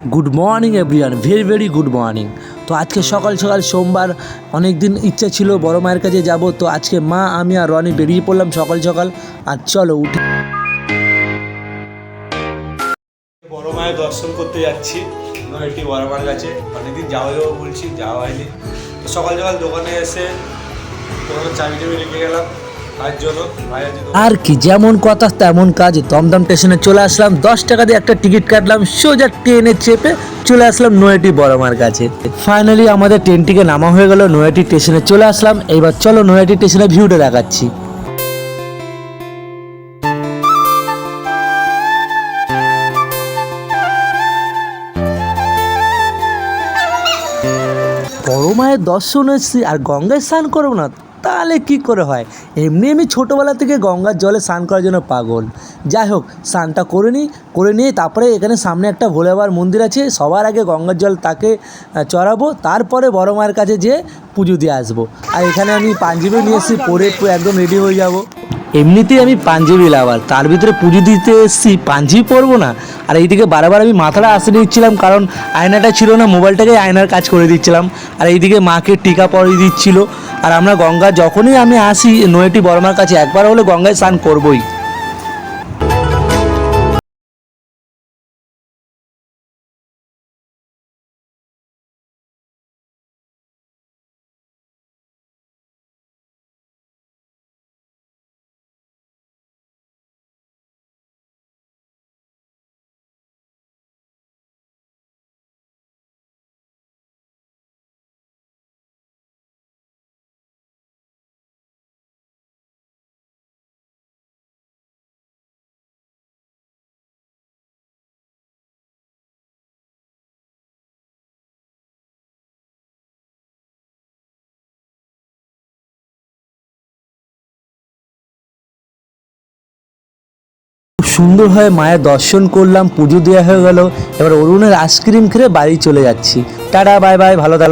Good morning everyone, very very good morning. তো আজকে সকাল সকাল সোমবার, অনেক দিন ইচ্ছা ছিল বড় মায়ের কাছে যাব। তো আজকে মা, আমি আর রনি বেরিয়ে পড়লাম সকাল সকাল। আর চলো উঠি, বড় মায়ের দর্শন করতে যাচ্ছি নয়টি বড় মার কাছে। অনেকদিন যাওয়া যাবো বলছি, যাওয়া হয়নি। তো সকাল সকাল দোকানে এসে দোকানের চাবি টাবি রেখে গেলাম ভাইয়ের জন্য। ভাই আছে আর কি যেমন কথা তেমন কাজ। দমদম স্টেশনে চলে আসলাম, 10 টাকা দিয়ে একটা টিকিট কাটলাম, সোজা ট্রেনে চেপে চলে আসলাম নয়াটি বড় মার কাছে। ফাইনালি আমাদের ট্রেনটিকে নামা হয়ে গেল, নয়াটি স্টেশনে চলে আসলাম। এইবার চলো নয়াটি স্টেশনে ভিউটা দেখাচ্ছি। বড় মায়ের দর্শন এসেছি আর গঙ্গায় স্নান করবো না তাহলে কি করে হয়? এমনি আমি ছোটোবেলা থেকে গঙ্গার জলে স্নান করার জন্য পাগল। যাই হোক, স্নানটা করে নিয়ে তারপরে এখানে সামনে একটা ভোলে বাবার মন্দির আছে, সবার আগে গঙ্গার জল তাকে চড়াবো, তারপরে বড় মায়ের কাছে যেয়ে পুজো দিয়ে আসবো। আর এখানে আমি পাঞ্জাবি নিয়ে এসেছি, পরে একদম রেডি হয়ে যাব। এমনিতেই আমি পাঞ্জাবি লাভার, তার ভিতরে পুজো দিতে এসেছি, পাঞ্জাবি পরবো না? আর এইদিকে বারবার আমি মাথাটা আসে দিচ্ছিলাম, কারণ আয়নাটা ছিল না, মোবাইলটাকে আয়নার কাজ করে দিচ্ছিলাম। আর এইদিকে মাকে টিকা পরিয়ে দিচ্ছিল। আর আমরা গঙ্গা যখনই আমি আসি নয়াটি বড়মার কাছে, একবার হলে গঙ্গায় স্নান করবই। খুব সুন্দরভাবে মায়ের দর্শন করলাম, পুজো দেওয়া হয়ে গেল। এবার অরুণের আইসক্রিম খেয়ে বাড়ি চলে যাচ্ছি। টাটা, বাই বাই, ভালো থাকো।